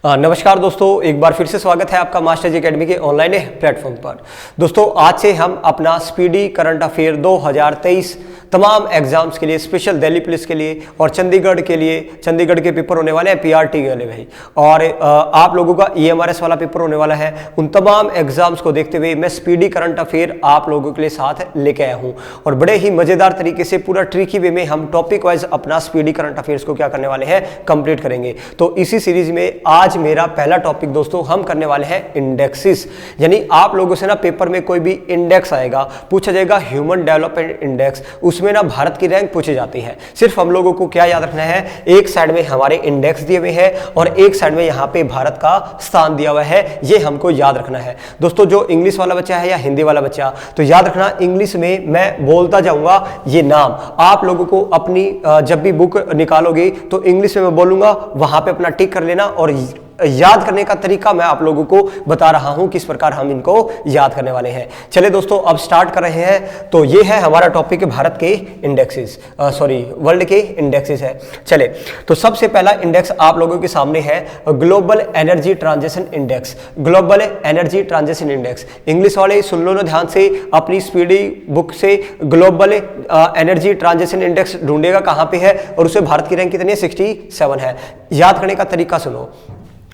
नमस्कार दोस्तों, एक बार फिर से स्वागत है आपका मास्टर जी अकेडमी के ऑनलाइन प्लेटफॉर्म पर। दोस्तों आज से हम अपना स्पीडी करंट अफेयर 2023 तमाम एग्जाम्स के लिए, स्पेशल दिल्ली पुलिस के लिए और चंडीगढ़ के लिए, चंडीगढ़ के पेपर होने वाले हैं, पीआरटी के लिए भाई, और आप लोगों का ईएमआरएस वाला पेपर होने वाला है। उन तमाम एग्जाम्स को देखते हुए मैं स्पीडी करंट अफेयर आप लोगों के लिए साथ लेके आया हूं और बड़े ही मजेदार तरीके से पूरा ट्रिकी वे में हम टॉपिक वाइज अपना स्पीडी करंट अफेयर्स को क्या करने वाले हैं, कंप्लीट करेंगे। तो इसी सीरीज में आज मेरा पहला टॉपिक दोस्तों हम करने वाले हैं इंडेक्सिस, यानी आप लोगों से ना पेपर में कोई भी इंडेक्स आएगा, पूछा जाएगा ह्यूमन डेवलपमेंट इंडेक्स, उसमें ना भारत की रैंक पूछी जाती है। सिर्फ हम लोगों को क्या याद रखना है, एक साइड में हमारे इंडेक्स दिए हुए हैं और एक साइड में यहाँ पे भारत का स्थान दिया हुआ है, ये हमको याद रखना है। दोस्तों जो इंग्लिश वाला बच्चा है या हिंदी वाला बच्चा, तो याद रखना इंग्लिश में मैं बोलता जाऊंगा ये नाम, आप लोगों को अपनी जब भी बुक निकालोगे तो इंग्लिश में मैं बोलूंगा, वहां पे अपना टिक कर लेना और याद करने का तरीका मैं आप लोगों को बता रहा हूं किस प्रकार हम इनको याद करने वाले हैं। चलिए दोस्तों अब स्टार्ट कर रहे हैं। तो ये है हमारा टॉपिक भारत के इंडेक्सेस, वर्ल्ड के इंडेक्सेस है। चले तो सबसे पहला इंडेक्स आप लोगों के सामने है global energy transition index. Global energy transition index, English वाले सुन लो ना ध्यान से, अपनी स्पीडी बुक से ग्लोबल एनर्जी ट्रांजिशन इंडेक्स ढूंढेगा कहां पे है और उसे भारत की रैंक कितनी है, 67 है। याद करने का तरीका सुनो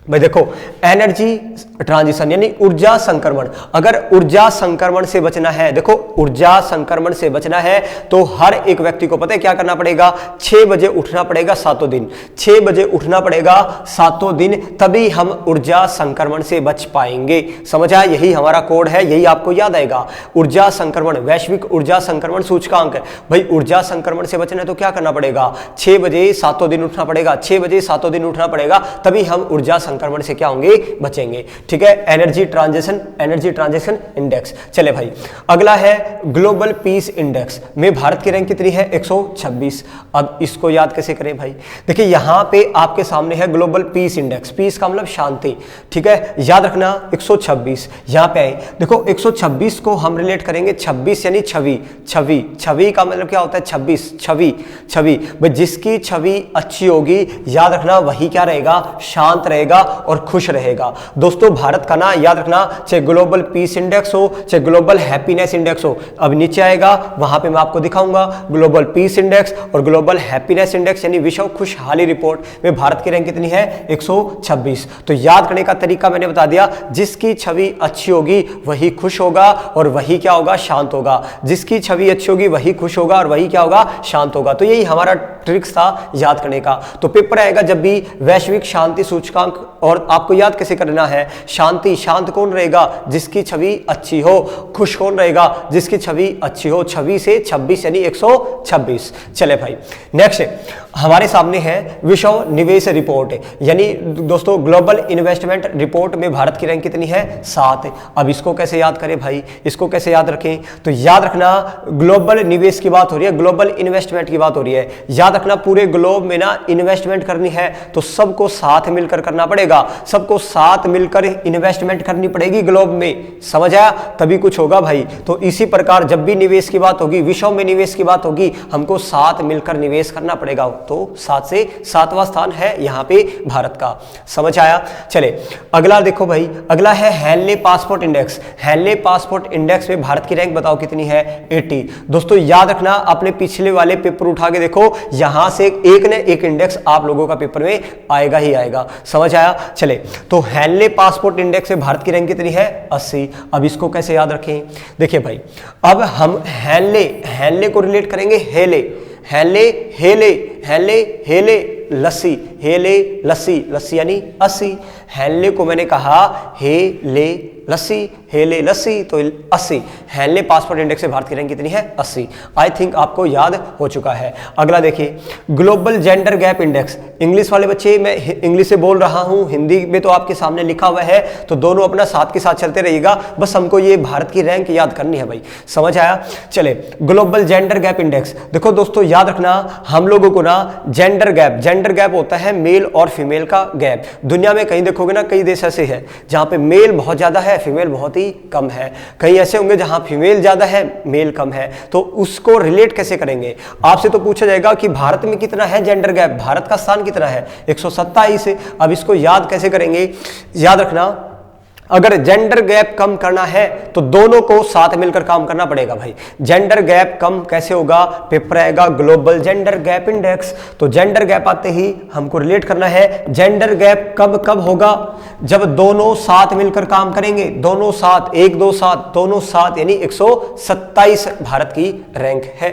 भाई, देखो एनर्जी ट्रांजिशन यानी ऊर्जा संक्रमण, अगर ऊर्जा संक्रमण से बचना है, देखो ऊर्जा संक्रमण से बचना है तो हर एक व्यक्ति को पता है क्या करना पड़ेगा, 6 बजे उठना पड़ेगा 7 दिन, 6 बजे उठना पड़ेगा 7 दिन, तभी हम ऊर्जा संक्रमण से बच पाएंगे। समझा, यही हमारा कोड है, यही आपको याद आएगा। ऊर्जा संक्रमण, वैश्विक ऊर्जा संक्रमण सूचकांक, भाई ऊर्जा संक्रमण से बचना है तो क्या करना पड़ेगा, 6 बजे 7 दिन उठना पड़ेगा, 6 बजे 7 दिन उठना पड़ेगा, तभी हम ऊर्जा संक्रमण से क्या होंगे, बचेंगे। ठीक है, एनर्जी ट्रांजिशन इंडेक्स। चले भाई, अगला है ग्लोबल पीस इंडेक्स में भारत की रैंक कितनी है, 126। अब इसको याद कैसे करें भाई, देखिए यहां पे आपके सामने है ग्लोबल पीस इंडेक्स, पीस का मतलब शांति। ठीक है, याद रखना 126 यहां पे आए। देखो 126 को हम रिलेट करेंगे 26 यानी छवि, छवि का मतलब क्या होता है, 26, छवि भाई, जिसकी छवि अच्छी होगी याद रखना वही क्या रहेगा, शांत रहेगा और खुश रहेगा। दोस्तों भारत का ना याद रखना, चाहे ग्लोबल पीस इंडेक्स हो चाहे ग्लोबल हैप्पीनेस इंडेक्स हो, अब नीचे आएगा वहां पे मैं आपको दिखाऊंगा ग्लोबल पीस इंडेक्स और ग्लोबल हैप्पीनेस इंडेक्स यानी विश्व खुशहाली रिपोर्ट में भारत की रैंक कितनी है, 126। तो याद करने का तरीका मैंने बता दिया, जिसकी छवि अच्छी होगी वही खुश होगा और वही क्या होगा, शांत होगा। जिसकी छवि अच्छी होगी वही खुश होगा और वही क्या होगा, शांत होगा। तो यही हमारा ट्रिक्स था याद करने का। तो पेपर आएगा जब भी वैश्विक शांति सूचकांक, और आपको याद कैसे करना है, शांति, शांत कौन रहेगा, जिसकी छवि अच्छी हो, खुश कौन रहेगा, जिसकी छवि अच्छी हो, छवि से 26 यानी 126। चले भाई, नेक्स्ट हमारे सामने है विश्व निवेश रिपोर्ट, यानी दोस्तों ग्लोबल इन्वेस्टमेंट रिपोर्ट में भारत की रैंक कितनी है, 7। अब इसको कैसे याद करें भाई, इसको कैसे याद रखें, तो याद रखना ग्लोबल निवेश की बात हो रही है, ग्लोबल इन्वेस्टमेंट की बात हो रही है। याद रखना पूरे ग्लोब में ना इन्वेस्टमेंट करनी है तो सबको साथ मिलकर करना पड़ेगा, सबको साथ मिलकर इन्वेस्टमेंट करनी पड़ेगी ग्लोब में। समझ आया, तभी कुछ होगा भाई। तो इसी प्रकार जब भी निवेश की बात होगी, विश्व में निवेश की बात होगी, हमको साथ मिलकर निवेश करना पड़ेगा। तो 7 से 7वां स्थान है यहाँ पे भारत का। समझ आया। चले अगला देखो भाई, अगला है Henley passport index. Henley passport index में भारत की रैंक बताओ कितनी है, 80। दोस्तों याद रखना, अपने पिछले वाले पेपर उठा के देखो, यहां से एक न एक इंडेक्स आप लोगों का पेपर में आएगा ही आएगा। समझ आया। चले तो हेनले पासपोर्ट इंडेक्स से भारत की रैंक कितनी है, 80। अब इसको कैसे याद रखें, देखिए भाई, अब हम हेनले को रिलेट करेंगे हेले लस्सी, लस्सी यानी 80। हेनले को मैंने कहा हेले लस्सी तो 80। हेनले पासपोर्ट इंडेक्स से भारत की रैंक कितनी है, 80। आई थिंक आपको याद हो चुका है। अगला देखिए global gender gap index. English वाले बच्चे, मैं इंग्लिश से बोल रहा हूं, हिंदी में तो आपके सामने लिखा हुआ है, तो दोनों अपना साथ के साथ चलते रहिएगा, बस हमको ये भारत की रैंक याद करनी है भाई। समझ आया। चले ग्लोबल जेंडर गैप इंडेक्स, देखो दोस्तों याद रखना, हम लोगों को ना जेंडर गैप होता है मेल और फीमेल का गैप। दुनिया में कहीं देखोगे ना, कई देश ऐसे है जहां पे मेल बहुत ज्यादा है है, फीमेल बहुत ही कम है। कहीं ऐसे होंगे जहां फीमेल ज़्यादा है, मेल कम है, तो उसको रिलेट कैसे करेंगे? आपसे तो पूछा जाएगा कि भारत में कितना है जेंडर गैप, भारत का स्थान कितना है, 127। अब इसको याद कैसे करेंगे? याद रखना, अगर जेंडर गैप कम करना है तो दोनों को साथ मिलकर काम करना पड़ेगा भाई। जेंडर गैप कम कैसे होगा? पेपर आएगा ग्लोबल जेंडर गैप इंडेक्स, तो जेंडर गैप आते ही हमको रिलेट करना है जेंडर गैप कब कब होगा? जब दोनों साथ मिलकर काम करेंगे, दोनों साथ, 1 2 7, दोनों साथ, यानी 127 भारत की रैंक है।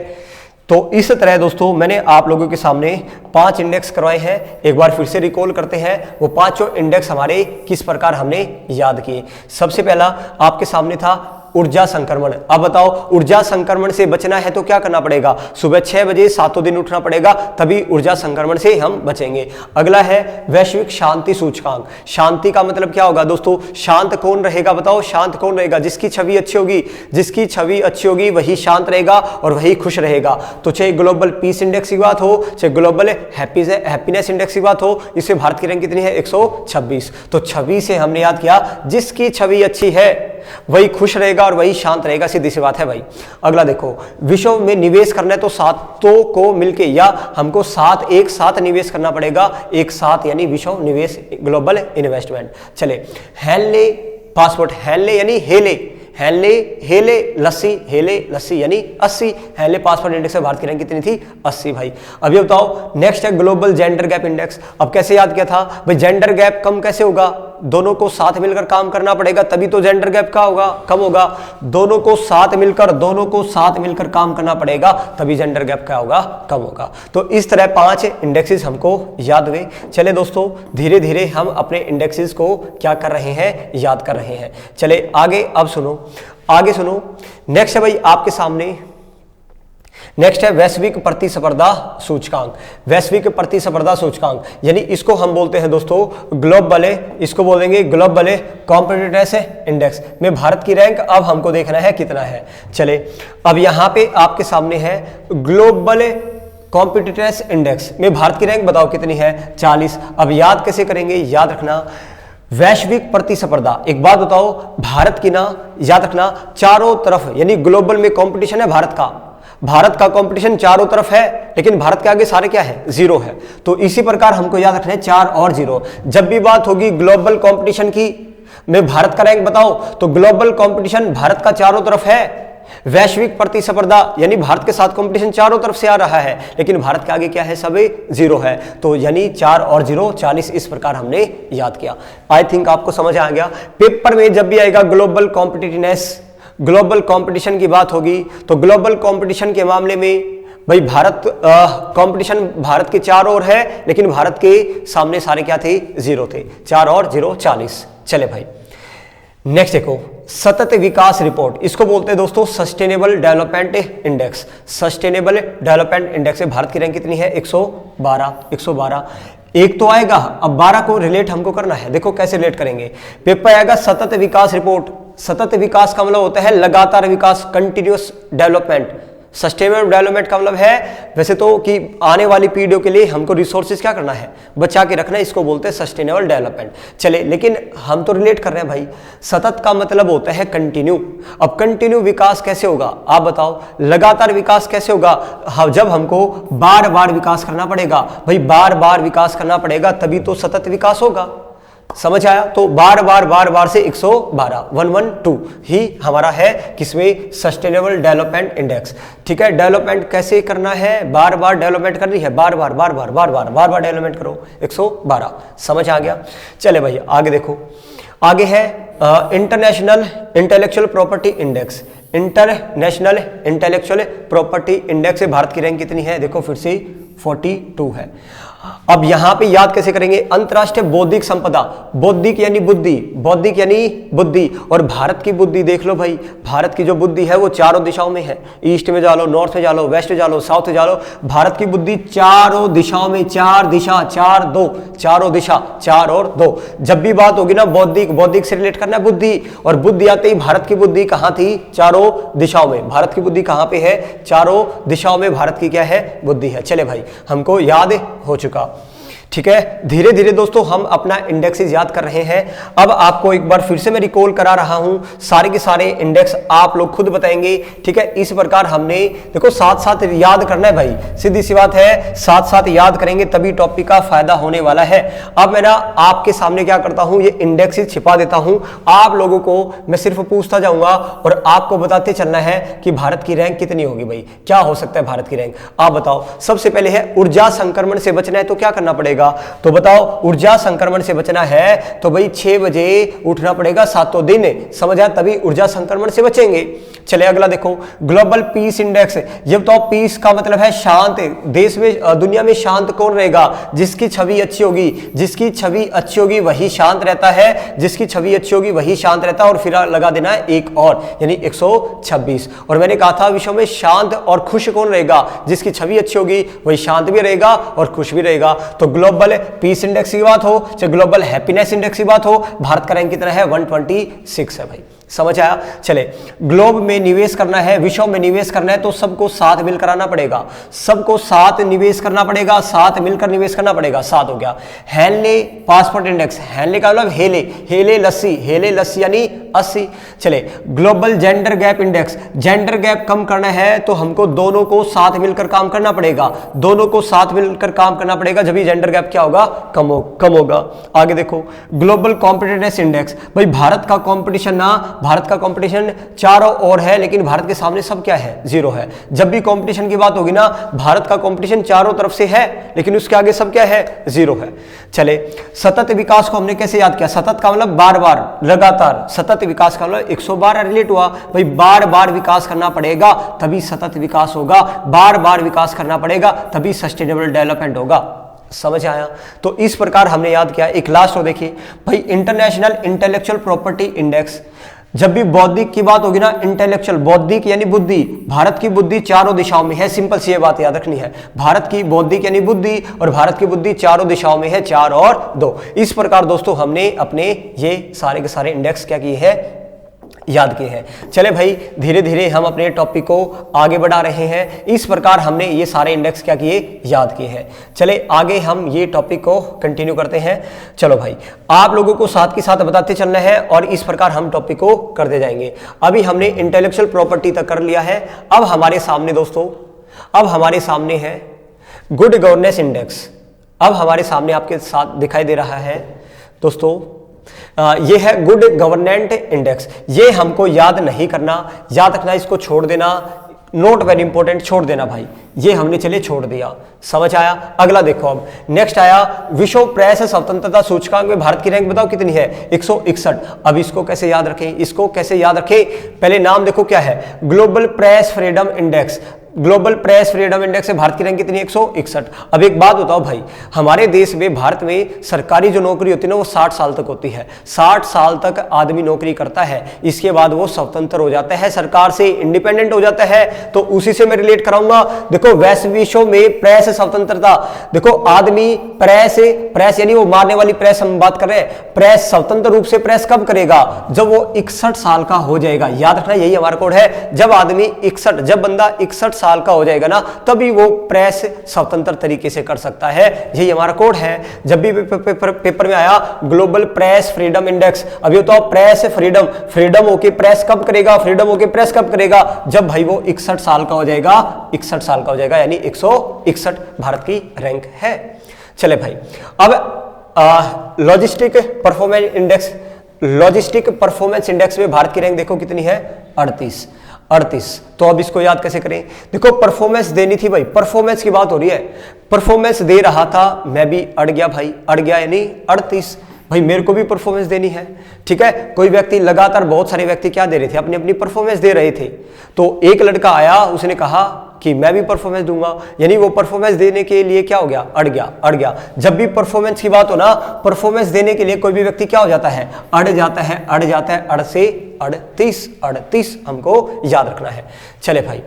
तो इस तरह दोस्तों मैंने आप लोगों के सामने 5 इंडेक्स करवाए हैं। एक बार फिर से रिकॉल करते हैं, वो 5 इंडेक्स हमारे किस प्रकार हमने याद किए। सबसे पहला आपके सामने था ऊर्जा संक्रमण। अब बताओ, ऊर्जा संक्रमण से बचना है तो क्या करना पड़ेगा? सुबह 6 बजे सातों दिन उठना पड़ेगा, तभी ऊर्जा संक्रमण से हम बचेंगे। अगला है वैश्विक शांति सूचकांक। शांति का मतलब क्या होगा दोस्तों? शांत कौन रहेगा? बताओ, शांत कौन रहेगा? जिसकी छवि अच्छी होगी, जिसकी छवि अच्छी होगी वही शांत रहेगा और वही खुश रहेगा। तो चाहे ग्लोबल पीस इंडेक्स की बात हो, चाहे ग्लोबल हैप्पीनेस इंडेक्स की बात हो, इससे भारत की रैंक कितनी है? 126। तो छवि से हमने याद किया, जिसकी छवि अच्छी है वही खुश रहेगा और वही शांत रहेगा, सीधी सी बात है भाई। अगला देखो, विश्व में निवेश करना है तो सातों को मिलके या हमको एक साथ निवेश करना पड़ेगा, एक साथ, यानी विश्व निवेश, ग्लोबल इन्वेस्टमेंट। चले, हेनले पासपोर्ट, हेनले यानी हेले लस्सी यानी 80। हेनले पासपोर्ट इंडेक्स में भारत की रैंक कितनी थी? 80 भाई। अब ये बताओ, नेक्स्ट है ग्लोबल जेंडर गैप इंडेक्स। अब कैसे याद किया था भाई? जेंडर गैप कम कैसे होगा? दोनों को साथ मिलकर काम करना पड़ेगा, तभी तो जेंडर गैप का होगा, कम होगा। दोनों को साथ मिलकर काम करना पड़ेगा, तभी जेंडर गैप क्या होगा? कम होगा। तो इस तरह 5 इंडेक्सेस हमको याद हुए। चले दोस्तों, धीरे धीरे हम अपने इंडेक्सेस को क्या कर रहे हैं? याद कर रहे हैं। चले आगे, अब आगे सुनो। नेक्स्ट है भाई आपके सामने, नेक्स्ट है वैश्विक प्रतिस्पर्धा सूचकांक। वैश्विक प्रतिस्पर्धा सूचकांक यानी इसको हम बोलते हैं दोस्तों ग्लोबल, इसको बोलेंगे ग्लोबल कॉम्पिटिटिवनेस इंडेक्स में भारत की रैंक अब हमको देखना है कितना है। चले, अब यहां पे आपके सामने है ग्लोबल कॉम्पिटिटिवनेस इंडेक्स में भारत की रैंक बताओ कितनी है? 40। अब याद कैसे करेंगे? याद रखना, वैश्विक प्रतिस्पर्धा, एक बात बताओ, भारत की ना याद रखना, चारों तरफ, यानी ग्लोबल में कंपटीशन है भारत का कंपटीशन चारों तरफ है, लेकिन भारत के आगे सारे क्या है? 0 है। तो इसी प्रकार हमको याद रखना है 4 और 0। जब भी बात होगी ग्लोबल कंपटीशन की में भारत का रैंक बताओ, तो ग्लोबल कंपटीशन भारत का चारों तरफ है। वैश्विक प्रतिस्पर्धा यानी भारत के साथ कंपटीशन चारों तरफ से आ रहा है, लेकिन भारत के आगे क्या है? सभी 0 है। तो यानी 4 और 0 40, इस प्रकार हमने याद किया। आई थिंक आपको समझ आ गया। पेपर में जब भी आएगा ग्लोबल कॉम्पिटिटिवनेस, ग्लोबल कंपटीशन की बात होगी, तो ग्लोबल कंपटीशन के मामले में भाई भारत कंपटीशन भारत के चारों ओर है, लेकिन भारत के सामने सारे क्या थे? 0 थे। 4 और 0 40। चले भाई, नेक्स्ट देखो, सतत विकास रिपोर्ट, इसको बोलते हैं दोस्तों sustainable development index. Sustainable development index में भारत की रैंक कितनी है? 112। एक तो आएगा, अब 12 को रिलेट हमको करना है। देखो कैसे रिलेट करेंगे। पेपर आएगा सतत विकास रिपोर्ट। सतत विकास का मतलब होता है लगातार विकास, कंटिन्यूअस डेवलपमेंट। सस्टेनेबल डेवलपमेंट का मतलब है वैसे तो कि आने वाली पीढ़ियों के लिए हमको रिसोर्सेज क्या करना है? बचा के रखना है, इसको बोलते हैं सस्टेनेबल डेवलपमेंट। चले, लेकिन हम तो रिलेट कर रहे हैं भाई, सतत का मतलब होता है कंटिन्यू। अब कंटिन्यू विकास कैसे होगा? आप बताओ, लगातार विकास कैसे होगा? जब हमको बार बार विकास करना पड़ेगा भाई, बार बार विकास करना पड़ेगा, तभी तो सतत विकास होगा। समझ आया? तो बार बार से 112 ही हमारा है किसमें? Sustainable development index. ठीक है, डेवलपमेंट कैसे करना है? बार बार डेवलपमेंट करनी है, बार बार डेवलपमेंट करो। 112। समझ आ गया? चले भाई आगे देखो, आगे है international intellectual property index. International intellectual property index से भारत की रैंक कितनी है? देखो फिर से 42 है। अब यहां पे याद कैसे करेंगे? अंतरराष्ट्रीय बौद्धिक संपदा, बौद्धिक यानी बुद्धि, और भारत की बुद्धि देख लो भाई, भारत की जो बुद्धि है वो चारों दिशाओं में है। ईस्ट में जा लो, नॉर्थ में जा लो, वेस्ट में जा लो, साउथ में जा लो, भारत की बुद्धि चारों दिशाओं में, 4 दिशा 4 2, चारों दिशा 4 और 2। जब भी बात होगी ना बौद्धिक से रिलेट करना है बुद्धि, और बुद्धि आते ही भारत की बुद्धि कहां थी? चारों दिशाओं में। भारत की बुद्धि कहां पे है? चारों दिशाओं में भारत की क्या है? बुद्धि है। चले भाई, हमको याद हो चुका। ठीक है, धीरे धीरे दोस्तों हम अपना इंडेक्सेस याद कर रहे हैं। अब आपको एक बार फिर से मैं रिकॉल करा रहा हूं, सारे के सारे इंडेक्स आप लोग खुद बताएंगे। ठीक है, इस प्रकार हमने देखो साथ साथ याद करना है भाई, सीधी सी बात है, साथ साथ याद करेंगे तभी टॉपिक का फायदा होने वाला है। अब मैं ना आपके सामने क्या करता हूं, ये इंडेक्सेस छिपा देता हूं, आप लोगों को मैं सिर्फ पूछता जाऊंगा और आपको बताते चलना है कि भारत की रैंक कितनी होगी भाई, क्या हो सकता है भारत की रैंक, आप बताओ। सबसे पहले है ऊर्जा संक्रमण से बचना है तो क्या करना पड़ेगा, तो बताओ ऊर्जा संक्रमण से बचना है तो भाई 6 बजे उठना पड़ेगा 7 दिन, समझ आया, तभी ऊर्जा संक्रमण से बचेंगे। चले अगला देखो, ग्लोबल पीस इंडेक्स, ये बताओ पीस का मतलब है शांत, देश में दुनिया में शांत कौन रहेगा, जिसकी छवि अच्छी होगी, जिसकी छवि अच्छी होगी वही शांत रहता है, जिसकी छवि अच्छी होगी वही शांत रहता है, और फिर लगा देना है एक और, यानी 126। और मैंने कहा था विश्व में शांत और खुश कौन रहेगा, जिसकी छवि अच्छी होगी वही शांत भी रहेगा और खुश भी रहेगा। तो ग्लोबल पीस इंडेक्स की बात हो चाहे ग्लोबल हैप्पीनेस इंडेक्स की बात हो, भारत का रैंक कितना है, 126 है भाई, समझ आया। चले, ग्लोब में निवेश करना है, विश्व में निवेश करना है तो सबको साथ मिलकर आना पड़ेगा, सबको साथ निवेश करना पड़ेगा, साथ मिलकर निवेश करना पड़ेगा, साथ हो गया। हेनले पासपोर्ट इंडेक्स, हेनले का मतलब हेले, हेले लस्सी यानी 80। चले, global gender gap index, gender gap कम करना है तो हमको दोनों को साथ मिलकर काम करना पड़ेगा, दोनों को साथ मिलकर काम करना पड़ेगा, जब भी जेंडर गैप क्या होगा, कम होगा। आगे देखो, ग्लोबल कॉम्पिटिटिवनेस इंडेक्स, भाई भारत का कंपटीशन ना, भारत का कंपटीशन चारों ओर है लेकिन भारत के सामने सब क्या है, जीरो है। जब भी कंपटीशन की बात होगी ना, भारत का कंपटीशन चारों तरफ से है लेकिन उसके आगे सब क्या है, जीरो है। चले, सतत विकास को हमने कैसे याद किया, सतत का मतलब बार बार, लगातार, सतत विकास का मतलब 112 रिलेट हुआ, भाई बार बार विकास करना पड़ेगा तभी सतत विकास होगा, बार बार विकास करना पड़ेगा तभी सस्टेनेबल डेवलपमेंट होगा, समझ आया। तो इस प्रकार हमने याद किया। एक लास्ट हो देखिए भाई, इंटरनेशनल इंटेलेक्चुअल प्रॉपर्टी इंडेक्स, जब भी बौद्धिक की बात होगी ना, इंटेलेक्चुअल बौद्धिक यानी बुद्धि, भारत की बुद्धि चारों दिशाओं में है, सिंपल सी ये बात याद रखनी है, भारत की बौद्धिक यानी बुद्धि और भारत की बुद्धि चारों दिशाओं में है, 4 और 2। इस प्रकार दोस्तों हमने अपने ये सारे के सारे इंडेक्स क्या किए हैं, याद किए हैं। चले भाई, धीरे धीरे हम अपने टॉपिक को आगे बढ़ा रहे हैं। इस प्रकार हमने ये सारे इंडेक्स क्या किए, याद किए हैं। चले आगे हम ये टॉपिक को कंटिन्यू करते हैं। चलो भाई, आप लोगों को साथ के साथ बताते चलना है और इस प्रकार हम टॉपिक को करते जाएंगे। अभी हमने इंटेलेक्चुअल प्रॉपर्टी तक कर लिया है। अब हमारे सामने दोस्तों, अब हमारे सामने है गुड गवर्नेंस इंडेक्स। अब हमारे सामने आपके साथ दिखाई दे रहा है दोस्तों, ये है गुड गवर्नेंट इंडेक्स। ये हमको याद नहीं करना, याद रखना, इसको छोड़ देना, नोट वेरी इंपॉर्टेंट, छोड़ देना भाई, ये हमने चले छोड़ दिया, समझ आया। अगला देखो, अब नेक्स्ट आया विश्व प्रेस स्वतंत्रता सूचकांक में भारत की रैंक बताओ कितनी है, 161। अब इसको कैसे याद रखें, इसको कैसे याद रखें, पहले नाम देखो क्या है, global press freedom index. Global press freedom index से भारत की रैंक कितनी है, 161। अब एक बात बताओ भाई, हमारे देश में, भारत में सरकारी जो नौकरी होती है ना वो 60 साल तक होती है, 60 साल तक आदमी नौकरी करता है, इसके बाद वो स्वतंत्र हो जाता है, सरकार से इंडिपेंडेंट हो जाता है। तो उसी से मैं रिलेट कराऊंगा। देखो वैश्विक विश्व में प्रेस स्वतंत्रता, देखो आदमी प्रेस यानी वो मारने वाली प्रेस हम बात कर रहे हैं, प्रेस स्वतंत्र रूप से प्रेस कब करेगा, जब वो 61 साल का हो जाएगा। याद रखना, यही हमारा कोड है, जब आदमी 61, जब बंदा 61 साल का हो जाएगा ना, तभी वो प्रेस स्वतंत्र तरीके से कर सकता है, यही हमारा कोड है। जब भी पेपर में आया ग्लोबल प्रेस फ्रीडम इंडेक्स, अभी तो प्रेस फ्रीडम होके प्रेस कब करेगा, फ्रीडम होके प्रेस कब करेगा, जब भाई वो 61 साल का हो जाएगा, 61 साल का हो जाएगा, यानी 161 भारत की रैंक है। चले भाई, अब logistic performance index, logistic performance index में भारत की रैंक देखो कितनी है, 38। तो अब इसको याद कैसे करें, देखो परफॉर्मेंस देनी थी भाई, परफॉर्मेंस की बात हो रही है, परफॉर्मेंस दे रहा था, मैं भी अड़ गया भाई, अड़ गया यानी 38। भाई मेरे को भी परफॉर्मेंस देनी है, ठीक है। कोई व्यक्ति लगातार, बहुत सारे व्यक्ति क्या दे रहे थे, अपनी अपनी परफॉर्मेंस दे रहे थे। तो एक लड़का आया, उसने कहा कि मैं भी परफॉर्मेंस दूंगा, यानी वो परफॉर्मेंस देने के लिए क्या हो गया, अड़ गया। जब भी परफॉर्मेंस की बात हो ना, परफॉर्मेंस देने के लिए कोई भी व्यक्ति क्या हो जाता है, अड़ जाता है, अड़ से 38 हमको याद रखना है। चले भाई,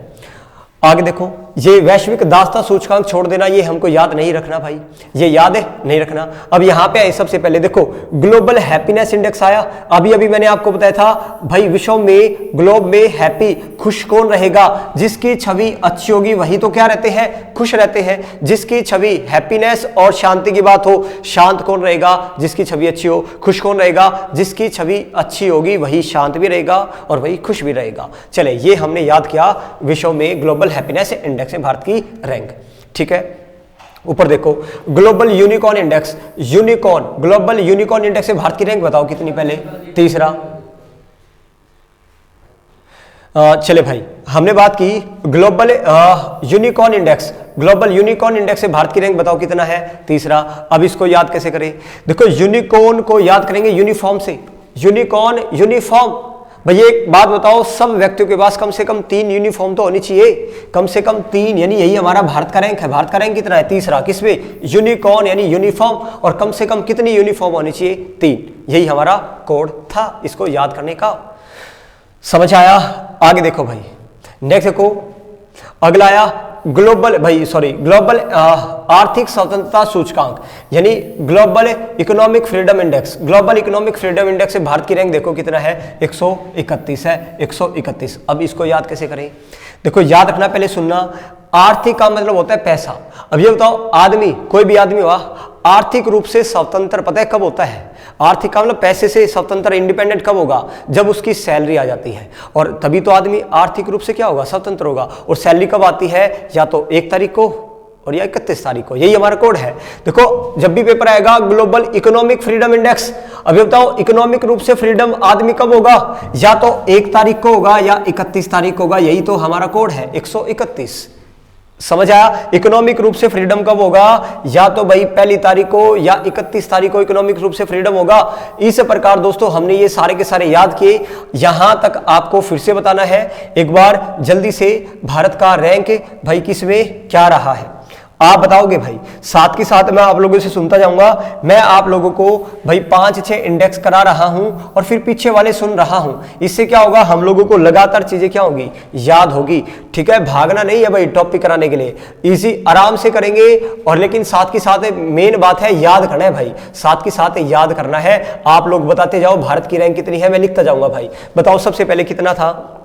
आगे देखो, ये वैश्विक दासता सूचकांक छोड़ देना, ये हमको याद नहीं रखना भाई, ये याद है नहीं रखना। अब यहां पे आए, सबसे पहले देखो ग्लोबल हैप्पीनेस इंडेक्स आया। अभी अभी मैंने आपको बताया था भाई, विश्व में ग्लोब में हैप्पी खुश कौन रहेगा, जिसकी छवि अच्छी होगी वही तो क्या रहते हैं, खुश रहते हैं। जिसकी छवि हैप्पीनेस और शांति की बात हो, शांत कौन रहेगा, जिसकी छवि अच्छी हो। खुश कौन रहेगा, जिसकी छवि अच्छी होगी वही शांत भी रहेगा और वही खुश भी रहेगा। चले, ये हमने याद किया विश्व में ग्लोबल हैप्पीनेस इंडेक्स में भारत की रैंक। ठीक है, ऊपर देखो global unicorn index, unicorn, global unicorn index में भारत की रैंक बताओ कितनी, पहले तीसरा। चले भाई, हमने बात की global unicorn index, global unicorn index से भारत की रैंक बताओ कितना है, तीसरा। अब इसको याद कैसे करें, देखो यूनिकॉर्न को याद करेंगे यूनिफॉर्म से, यूनिकॉर्न यूनिफॉर्म। भाई एक बात बताओ, सब व्यक्तियों के पास कम से कम 3 यूनिफॉर्म तो होनी चाहिए, कम से कम 3, यानी यही हमारा भारत का रैंक है। भारत का रैंक कितना है, तीसरा, किसमें, यूनिकॉर्न यानी यूनिफॉर्म। और कम से कम कितनी यूनिफॉर्म होनी चाहिए, 3, यही हमारा कोड था इसको याद करने का। समझ आया? आगे देखो भाई, नेक्स्ट देखो, अगला आया ग्लोबल ग्लोबल आर्थिक स्वतंत्रता सूचकांक, यानी global economic freedom index. Global economic freedom index से भारत की रैंक देखो कितना है, 131 है, 131। अब इसको याद कैसे करें, देखो याद रखना, पहले सुनना। आर्थिक का मतलब होता है पैसा। अब ये बताओ, आदमी, कोई भी आदमी हुआ, आर्थिक रूप से स्वतंत्र पता है कब होता है? आर्थिक का मतलब पैसे से स्वतंत्र, इंडिपेंडेंट कब होगा, जब उसकी सैलरी आ जाती है, और तभी तो आदमी आर्थिक रूप से क्या होगा, स्वतंत्र होगा। और सैलरी कब आती है, या तो 1 तारीख को और या 31 तारीख को, यही हमारा कोड है। देखो जब भी पेपर आएगा ग्लोबल इकोनॉमिक फ्रीडम इंडेक्स, अभी बताओ इकोनॉमिक रूप से फ्रीडम आदमी कब होगा, या तो 1 तारीख को होगा या 31 तारीख को होगा, यही तो हमारा कोड है 131। समझ आया? इकोनॉमिक रूप से फ्रीडम कब होगा, या तो भाई 1 तारीख को या 31 तारीख को इकोनॉमिक रूप से फ्रीडम होगा। इस प्रकार दोस्तों हमने ये सारे के सारे याद किए। यहां तक आपको फिर से बताना है एक बार जल्दी से, भारत का रैंक भाई किसमें क्या रहा है आप बताओगे भाई। साथ के साथ मैं आप लोगों से सुनता जाऊंगा। मैं आप लोगों को भाई 5-6 इंडेक्स करा रहा हूं और फिर पीछे वाले सुन रहा हूं। इससे क्या होगा, हम लोगों को लगातार चीजें क्या होगी, याद होगी। ठीक है, भागना नहीं है भाई टॉपिक कराने के लिए, इजी आराम से करेंगे। और लेकिन साथ के साथ मेन बात है याद करना है भाई, साथ के साथ याद करना है। आप लोग बताते जाओ भारत की रैंक कितनी है, मैं लिखता जाऊंगा भाई। बताओ सबसे पहले कितना था,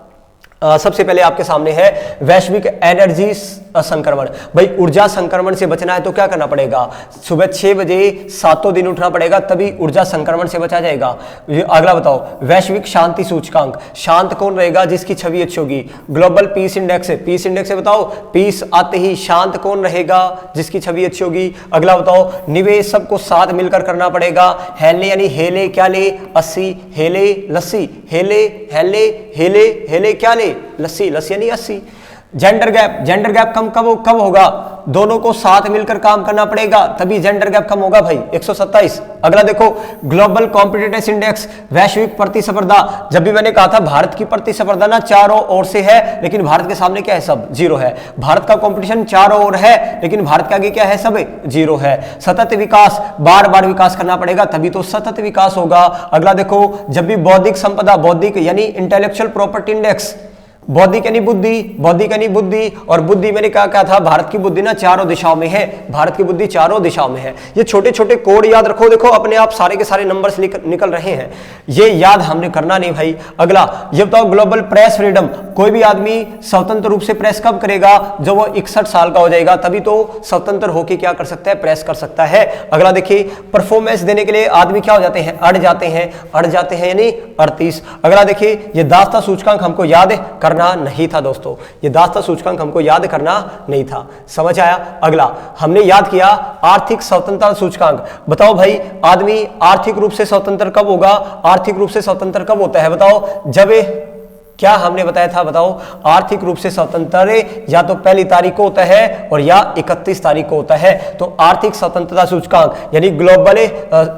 सबसे पहले आपके सामने है वैश्विक एनर्जी संक्रमण। भाई ऊर्जा संक्रमण से बचना है तो क्या करना पड़ेगा, सुबह 6 बजे 7 दिन उठना पड़ेगा, तभी ऊर्जा संक्रमण से बचा जाएगा। अगला बताओ वैश्विक शांति सूचकांक, शांत कौन रहेगा, जिसकी छवि अच्छी होगी। Global peace index, peace index से बताओ पीस आते ही शांत कौन रहेगा, जिसकी छवि अच्छी होगी। अगला बताओ निवेश सबको साथ मिलकर करना पड़ेगा। हेलने यानी हेले क्या ले, 80, हेले लस्सी, हेले हेले हेले हेले क्या ले, लस्सी, लस्सी यानी 80। जेंडर गैप, जेंडर गैप कब होगा, दोनों को साथ मिलकर काम करना पड़ेगा, तभी जेंडर गैप कम होगा भाई, 127। अगला देखो ग्लोबल कॉम्पिटिटिवनेस इंडेक्स, वैश्विक प्रतिस्पर्धा। जब भी मैंने कहा था भारत की प्रतिस्पर्धा ना चारों ओर से है, लेकिन भारत के सामने क्या है, सब 0 है। भारत का कंपटीशन चारों ओर है, लेकिन भारत के आगे क्या है, सब 0 है। सतत विकास, बार बार विकास करना पड़ेगा, तभी तो सतत विकास होगा। अगला देखो जब भी बौद्धिक संपदा, बौद्धिक यानी इंटेलेक्चुअल प्रॉपर्टी इंडेक्स, बौद्धिक यानी बुद्धि, बौद्धिक यानी बुद्धि, और बुद्धि मैंने क्या था, भारत की बुद्धि ना चारों दिशाओं में है, भारत की बुद्धि चारों दिशाओं में है। ये छोटे छोटे कोड याद रखो, देखो अपने आप सारे के सारे नंबर्स निकल रहे हैं, ये याद हमने करना नहीं भाई। अगला ये बताओ ग्लोबल प्रेस फ्रीडम, कोई भी आदमी स्वतंत्र रूप से प्रेस कब करेगा, जब वो 61 साल का हो जाएगा, तभी तो स्वतंत्र होकर क्या कर सकता है, प्रेस कर सकता है। अगला देखिए परफॉर्मेंस देने के लिए आदमी क्या हो जाते हैं, अड़ जाते हैं यानी 38। अगला देखिए ये दास्ता सूचकांक हमको याद करना नहीं था दोस्तों, ये दास्ता सूचकांक हमको याद करना नहीं था। समझ आया? अगला हमने याद किया आर्थिक स्वतंत्रता सूचकांक। बताओ भाई आदमी आर्थिक रूप से स्वतंत्र कब होगा, आर्थिक रूप से स्वतंत्र कब होता है, बताओ जब क्या हमने बताया था, बताओ आर्थिक रूप से स्वतंत्र या तो 1 तारीख को होता है और या 31 तारीख को होता है। तो आर्थिक स्वतंत्रता सूचकांक यानी ग्लोबल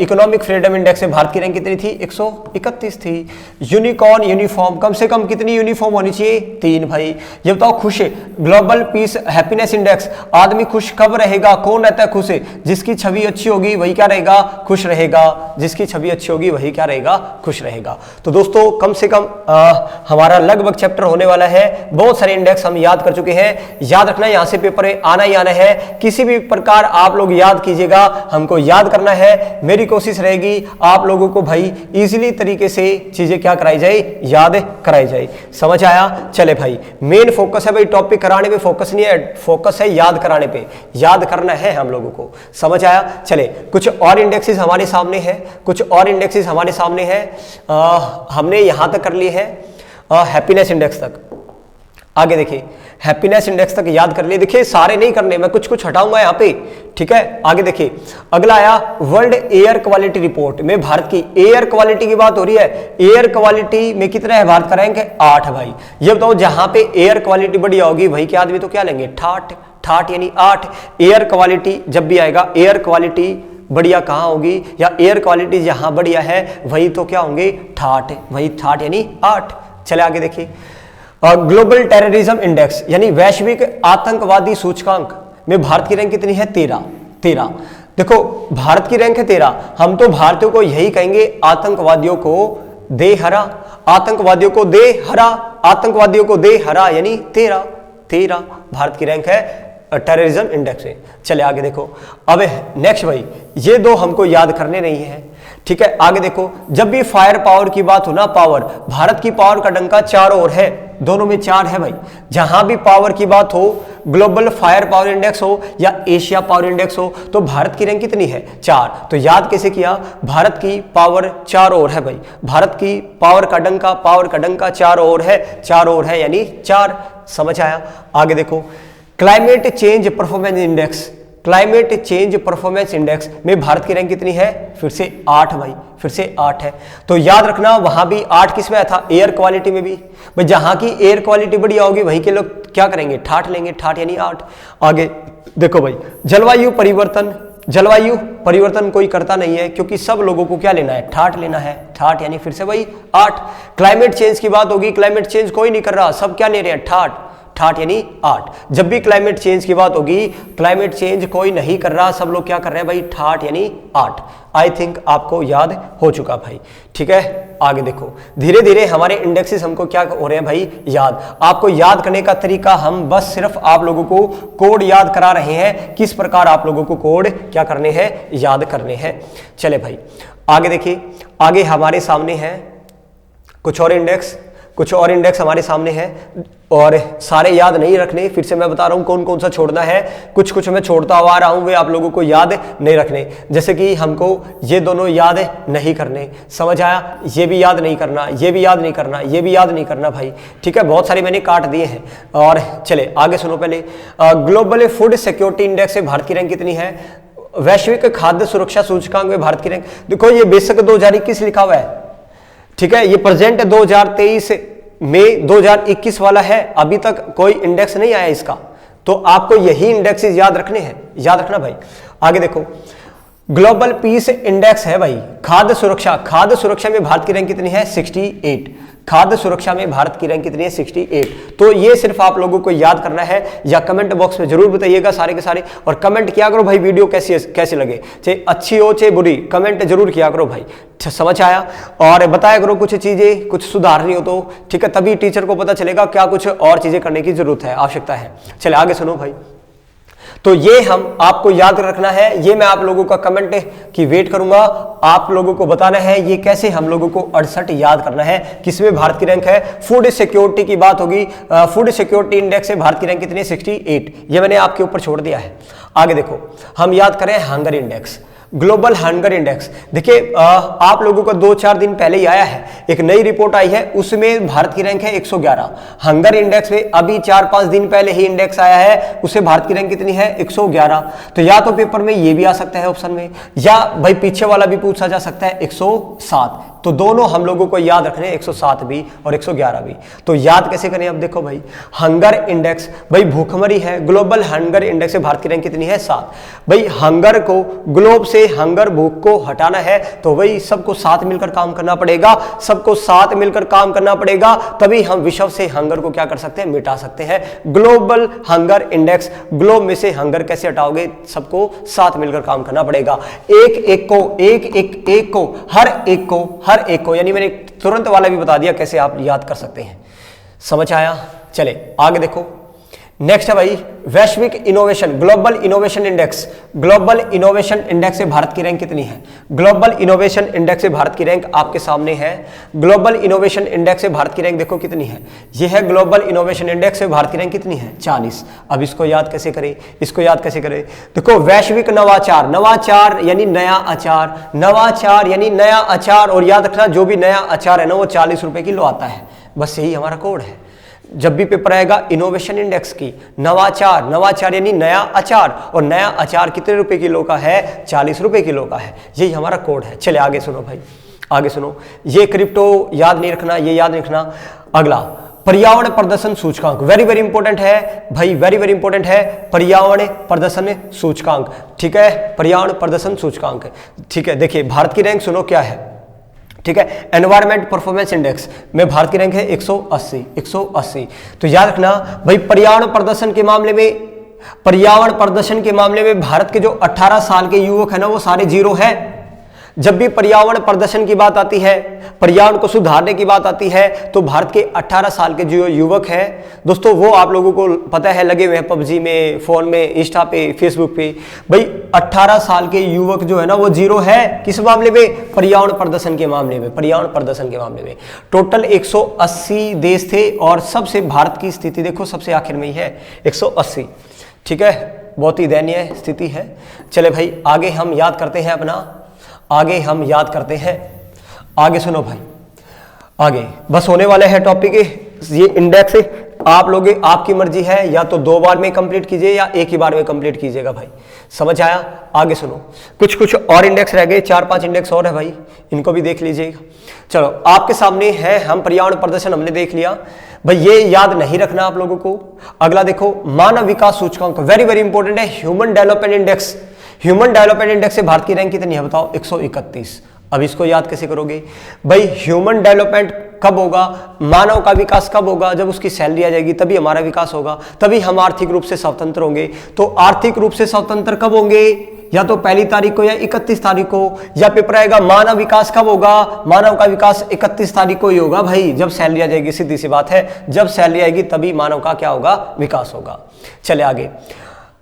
इकोनॉमिक फ्रीडम इंडेक्स में भारत की रैंक कितनी थी, 131 थी। यूनिकॉर्न यूनिफॉर्म, कम से कम कितनी यूनिफॉर्म होनी चाहिए, 3 भाई। ये बताओ खुश, ग्लोबल पीस हैप्पीनेस इंडेक्स, आदमी खुश कब रहेगा, कौन रहता है खुश, जिसकी छवि अच्छी होगी वही क्या रहेगा, खुश रहेगा, जिसकी छवि अच्छी होगी वही क्या रहेगा, खुश रहेगा। तो दोस्तों कम से कम हमारा हमारा लगभग चैप्टर होने वाला है, बहुत सारे इंडेक्स हम याद कर चुके हैं। याद रखना, यहां से पेपर में आना ही आना है, किसी भी प्रकार आप लोग याद कीजिएगा, हमको याद करना है। मेरी कोशिश रहेगी आप लोगों को भाई इजीली तरीके से चीजें क्या कराई जाए, याद कराई जाए। समझ आया? चले भाई, मेन फोकस है भाई टॉपिक कराने पे, फोकस नहीं है, फोकस है याद कराने पे, याद करना है हम लोगों को। समझ आया? चले, कुछ और इंडेक्सेस हमारे सामने है, कुछ और इंडेक्सेस हमारे सामने है। हमने यहां तक कर लिए है हैप्पीनेस इंडेक्स तक। आगे देखिए, हैप्पीनेस इंडेक्स तक याद कर लिए। देखिए सारे नहीं करने, मैं कुछ कुछ हटाऊंगा यहाँ पे, ठीक है। आगे देखिए, अगला आया वर्ल्ड एयर क्वालिटी रिपोर्ट में भारत की एयर क्वालिटी की बात हो रही है। एयर क्वालिटी में कितना है भारत का रैंक? 8 भाई। ये बताओ, जहां पे एयर क्वालिटी बढ़िया होगी वहीं के आदमी तो क्या लेंगे? ठाठ। ठाठ यानी 8। एयर क्वालिटी जब भी आएगा, एयर क्वालिटी बढ़िया कहां होगी, या एयर क्वालिटी जहां बढ़िया है वही तो क्या होंगे? ठाठ। वही ठाठ यानी 8। चले आगे देखिए, ग्लोबल टेररिज्म इंडेक्स यानी वैश्विक आतंकवादी सूचकांक में भारत की रैंक कितनी है? 13। देखो भारत की रैंक है 13। हम तो भारतीयों को यही कहेंगे, आतंकवादियों को दे हरा, आतंकवादियों को दे हरा, आतंकवादियों को दे हरा, यानी 13 भारत की रैंक है टेररिज्म इंडेक्स में। चले आगे देखो, अब नेक्स्ट भाई, ये दो हमको याद करने नहीं है, ठीक है। आगे देखो, जब भी फायर पावर की बात हो ना, पावर, भारत की पावर का डंका चारों ओर है, दोनों में 4 है भाई। जहां भी पावर की बात हो, ग्लोबल फायर पावर इंडेक्स हो या एशिया पावर इंडेक्स हो, तो भारत की रैंक कितनी है? 4। तो याद कैसे किया? भारत की पावर चारों ओर है भाई, भारत की पावर का डंका चारों ओर है, चारों ओर है यानी 4। समझ आया? आगे देखो, climate change performance index, climate change performance index में भारत की रैंक कितनी है? फिर से 8 भाई, फिर से 8 है। तो याद रखना, वहां भी 8 किस में आया था? एयर क्वालिटी में भी भाई। जहां की एयर क्वालिटी बढ़िया होगी वहीं के लोग क्या करेंगे? ठाठ लेंगे, ठाठ यानी 8। आगे देखो भाई, जलवायु परिवर्तन कोई करता नहीं है, क्योंकि सब लोगों को क्या लेना है? ठाठ लेना है, ठाठ यानी फिर से भाई 8। क्लाइमेट चेंज की बात होगी, क्लाइमेट चेंज कोई नहीं कर रहा, सब क्या ले रहे हैं? ठाठ। ठाठ यानी 8। जब भी क्लाइमेट चेंज की बात होगी, क्लाइमेट चेंज कोई नहीं कर रहा, सब लोग क्या कर रहे हैं भाई? ठाठ यानी 8। आई थिंक आपको याद हो चुका भाई, ठीक है। आगे देखो, धीरे धीरे हमारे इंडेक्सेस हमको क्या हो रहे हैं भाई? याद। आपको याद करने का तरीका हम बस सिर्फ आप लोगों को कोड याद करा रहे हैं, किस प्रकार आप लोगों को कोड क्या करने हैं? याद करने हैं। चले भाई आगे देखिए, आगे हमारे सामने है कुछ और इंडेक्स हमारे सामने है, और सारे याद नहीं रखने। फिर से मैं बता रहा हूं कौन कौन सा छोड़ना है, कुछ कुछ मैं छोड़ता हुआ आ रहा हूं, वे आप लोगों को याद नहीं रखने। जैसे कि हमको ये दोनों याद नहीं करने, समझ आया? ये भी याद नहीं करना, ये भी याद नहीं करना, ये भी याद नहीं करना भाई, ठीक है। बहुत सारे मैंने काट दिए हैं। और चले आगे सुनो, पहले ग्लोबल फूड सिक्योरिटी इंडेक्स से भारत की रैंक कितनी है? वैश्विक खाद्य सुरक्षा सूचकांक में भारत की रैंक, देखो ये बेशक 2021 लिखा हुआ है, ठीक है। ये प्रेजेंट 2023 में 2021 वाला है, अभी तक कोई इंडेक्स नहीं आया इसका, तो आपको यही इंडेक्सेस याद रखने हैं, याद रखना भाई। आगे देखो, ग्लोबल पीस इंडेक्स है भाई, खाद्य सुरक्षा में भारत की रैंक कितनी है? 68। खाद्य सुरक्षा में भारत की रैंक कितनी है? 68। तो ये सिर्फ आप लोगों को याद करना है, या कमेंट बॉक्स में जरूर बताइएगा सारे के सारे, और कमेंट किया करो भाई वीडियो कैसी लगे, चाहे अच्छी हो चाहे बुरी, कमेंट जरूर किया करो भाई। समझ आया? और बताया करो कुछ चीजें कुछ सुधारनी हो तो, ठीक है, तभी टीचर को पता चलेगा क्या कुछ और चीजें करने की जरूरत है, आवश्यकता है। चले आगे सुनो भाई, तो ये हम आपको याद रखना है, ये मैं आप लोगों का कमेंट की वेट करूंगा, आप लोगों को बताना है ये कैसे हम लोगों को 68 याद करना है, किसमें भारत की रैंक है। फूड सिक्योरिटी की बात होगी, फूड सिक्योरिटी इंडेक्स से भारत की रैंक कितनी है? 68। ये मैंने आपके ऊपर छोड़ दिया है। आगे देखो, हम याद करें hunger index, global hunger index. देखिए आप लोगों का 2-4 दिन पहले ही आया है, एक नई रिपोर्ट आई है, उसमें भारत की रैंक है 111। हंगर इंडेक्स में अभी 4-5 दिन पहले ही इंडेक्स आया है, उससे भारत की रैंक कितनी है? 111। तो या तो पेपर में ये भी आ सकता है ऑप्शन में, या भाई पीछे वाला भी पूछा जा सकता है 107। तो दोनों हम लोगों को याद रखने, 107 भी और 111 भी। तो याद कैसे करें? अब देखो भाई, हंगर इंडेक्स भाई भूखमरी है, ग्लोबल हंगर इंडेक्स से भारत की रैंक कितनी है? 7। भाई हंगर को, ग्लोब से हंगर भूख को हटाना है, तो वही सबको साथ मिलकर काम करना पड़ेगा, सबको साथ मिलकर काम करना पड़ेगा, तभी हम विश्व से हंगर को क्या कर सकते हैं? मिटा सकते हैं। ग्लोबल हंगर इंडेक्स, ग्लोब में से हंगर कैसे हटाओगे? सबको साथ मिलकर काम करना पड़ेगा, एक एक को, हर एक को, यानी मैंने तुरंत वाला भी बता दिया कैसे आप याद कर सकते हैं। समझ आया? चले आगे देखो, नेक्स्ट है भाई वैश्विक innovation global innovation index. Global innovation index से भारत की रैंक कितनी है? ग्लोबल इनोवेशन इंडेक्स से भारत की रैंक आपके सामने है। ग्लोबल इनोवेशन इंडेक्स से भारत की रैंक देखो कितनी है, ये है ग्लोबल इनोवेशन इंडेक्स से भारत की रैंक कितनी है? 40। अब इसको याद कैसे करें, इसको याद कैसे करें? देखो वैश्विक नवाचार, नवाचार यानी नया अचार, नवाचार यानी नया अचार, और याद रखना जो भी नया अचार है ना वो 40 रुपए किलो आता है, बस यही हमारा कोड है। जब भी पेपर आएगा इनोवेशन इंडेक्स की, नवाचार, नवाचार यानी नया अचार, और नया अचार कितने रुपए किलो का है? 40 रुपए किलो का है, यही हमारा कोड है। चले आगे सुनो भाई, आगे सुनो, ये क्रिप्टो याद नहीं रखना, ये याद नहीं रखना। अगला पर्यावरण प्रदर्शन सूचकांक, वेरी वेरी इंपॉर्टेंट है भाई, वेरी वेरी इंपॉर्टेंट है पर्यावरण प्रदर्शन सूचकांक, ठीक है, पर्यावरण प्रदर्शन सूचकांक, ठीक है। देखिए भारत की रैंक सुनो क्या है, ठीक है, एनवायरमेंट परफॉर्मेंस इंडेक्स में भारत की रैंक है 180, 180। तो याद रखना भाई पर्यावरण प्रदर्शन के मामले में, पर्यावरण प्रदर्शन के मामले में भारत के जो 18 साल के युवक है ना वो सारे जीरो है। जब भी पर्यावरण प्रदर्शन की बात आती है, पर्यावरण को सुधारने की बात आती है, तो भारत के 18 साल के जो युवक हैं दोस्तों, वो आप लोगों को पता है लगे हुए हैं पबजी में, फोन में, इंस्टा पे, फेसबुक पे। भाई 18 साल के युवक जो है ना वो जीरो है, किस मामले में? पर्यावरण प्रदर्शन के मामले में, पर्यावरण प्रदर्शन के मामले में। टोटल 180 देश थे और सबसे भारत की स्थिति देखो सबसे आखिर में ही है 180, ठीक है, बहुत ही दयनीय स्थिति है। चले भाई आगे हम याद करते हैं अपना, आगे हम याद करते हैं, आगे सुनो भाई, आगे बस होने वाले हैं टॉपिक ये इंडेक्स। आप लोग आपकी मर्जी है, या तो 2 बार में कंप्लीट कीजिए या एक ही बार में कंप्लीट कीजिएगा भाई, समझ आया? आगे सुनो, कुछ कुछ और इंडेक्स रह गए, 4-5 इंडेक्स और है भाई, इनको भी देख लीजिएगा। चलो आपके सामने है, हम पर्यावरण प्रदर्शन हमने देख लिया भाई, ये याद नहीं रखना आप लोगों को। अगला देखो मानव विकास सूचकांक, वेरी वेरी इंपॉर्टेंट है, human development index. Human development index से भारत की रैंक कितनी है बताओ? 131। अब इसको याद कैसे करोगे भाई? ह्यूमन डेवलपमेंट कब होगा, मानव का विकास कब होगा? जब उसकी सैलरी आ जाएगी तभी हमारा विकास होगा, तभी हम आर्थिक रूप से स्वतंत्र होंगे। तो आर्थिक रूप से स्वतंत्र कब होंगे? या तो 1 तारीख को या 31 तारीख को। या पेपर आएगा मानव विकास कब होगा? मानव का विकास 31 तारीख को ही होगा भाई, जब सैलरी आ जाएगी, सीधी सी बात है, जब सैलरी आएगी तभी मानव का क्या होगा? विकास होगा। चले आगे,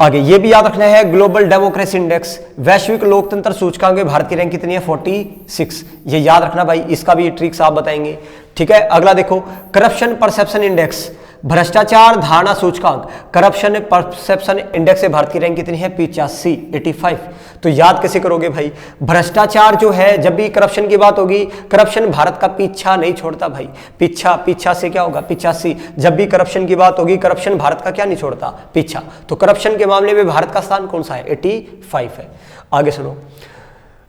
आगे ये भी याद रखना है, ग्लोबल डेमोक्रेसी इंडेक्स, वैश्विक लोकतंत्र सूचकांक में भारत की रैंक कितनी है? 46। ये याद रखना भाई, इसका भी ट्रिक्स आप बताएंगे, ठीक है। अगला देखो करप्शन परसेप्शन इंडेक्स, भ्रष्टाचार धारणा सूचकांक, करप्शन परसेप्शन इंडेक्स से भारत की रैंक कितनी है? 85, 85। तो याद कैसे करोगे भाई? भ्रष्टाचार जो है, जब भी करप्शन की बात होगी, करप्शन भारत का पीछा नहीं छोड़ता भाई, पीछा से क्या होगा? 85। जब भी करप्शन की बात होगी, करप्शन भारत का क्या नहीं छोड़ता? पीछा। तो करप्शन के मामले में भारत का स्थान कौन सा है? 85 है। आगे सुनो,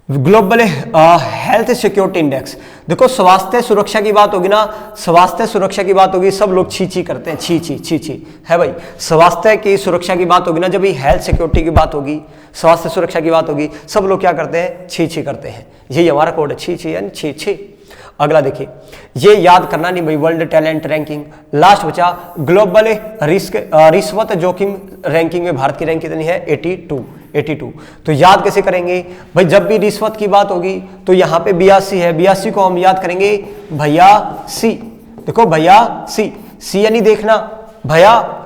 ग्लोबल हेल्थ सिक्योरिटी इंडेक्स, देखो स्वास्थ्य सुरक्षा की बात होगी ना, स्वास्थ्य सुरक्षा की बात होगी, सब लोग छी करते हैं, छी है भाई। स्वास्थ्य की सुरक्षा की बात होगी ना, जब भी हेल्थ सिक्योरिटी की बात होगी, स्वास्थ्य सुरक्षा की बात होगी, सब लोग क्या करते हैं? छी करते हैं, यही हमारा कोड है, छी यानी छी। अगला देखिए, ये याद करना नहीं भाई, वर्ल्ड टैलेंट रैंकिंग, लास्ट बचा ग्लोबल रिश्वत जोखिम रैंकिंग में भारत की रैंक कितनी है? 82। तो याद कैसे करेंगे भाई? जब भी रिश्वत की बात होगी तो यहाँ पे 82 है, 82 को हम याद करेंगे भैया सी। देखो भैया सी यानी देखना, भैया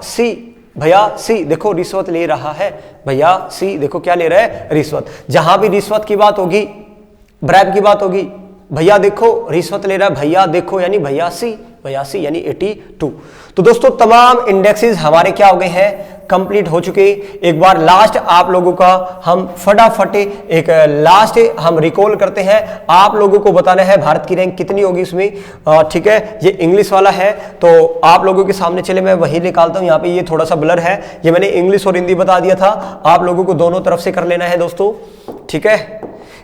सी देखो रिश्वत ले रहा है, भैया सी देखो क्या ले रहा है? रिश्वत। जहां भी रिश्वत की बात होगी, ब्राइब की बात होगी, भैया देखो रिश्वत ले रहा है, भैया देखो यानी भैया सी यानी 82। तो दोस्तों तमाम इंडेक्सेस हमारे क्या हो गए हैं? कंप्लीट हो चुके। एक बार लास्ट आप लोगों का हम फटाफट एक लास्ट हम रिकॉल करते हैं, आप लोगों को बताना है भारत की रैंक कितनी होगी इसमें, ठीक है। ये इंग्लिश वाला है तो आप लोगों के सामने, चले मैं वही निकालता हूं, यहाँ पे ये थोड़ा सा ब्लर है, ये मैंने इंग्लिश और हिंदी बता दिया था, आप लोगों को दोनों तरफ से कर लेना है दोस्तों, ठीक है।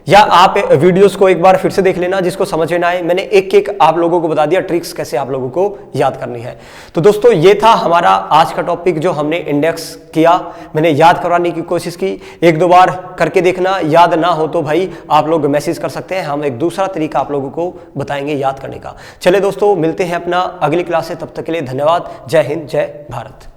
या आप वीडियोस को एक बार फिर से देख लेना, जिसको समझ में ना आए, मैंने एक आप लोगों को बता दिया ट्रिक्स कैसे आप लोगों को याद करनी है। तो दोस्तों ये था हमारा आज का टॉपिक जो हमने इंडेक्स किया, मैंने याद करवाने की कोशिश की। 1-2 बार करके देखना, याद ना हो तो भाई आप लोग मैसेज कर सकते हैं, हम एक दूसरा तरीका आप लोगों को बताएंगे याद करने का। चले दोस्तों मिलते हैं अपना अगली क्लास से, तब तक के लिए धन्यवाद। जय हिंद, जय भारत।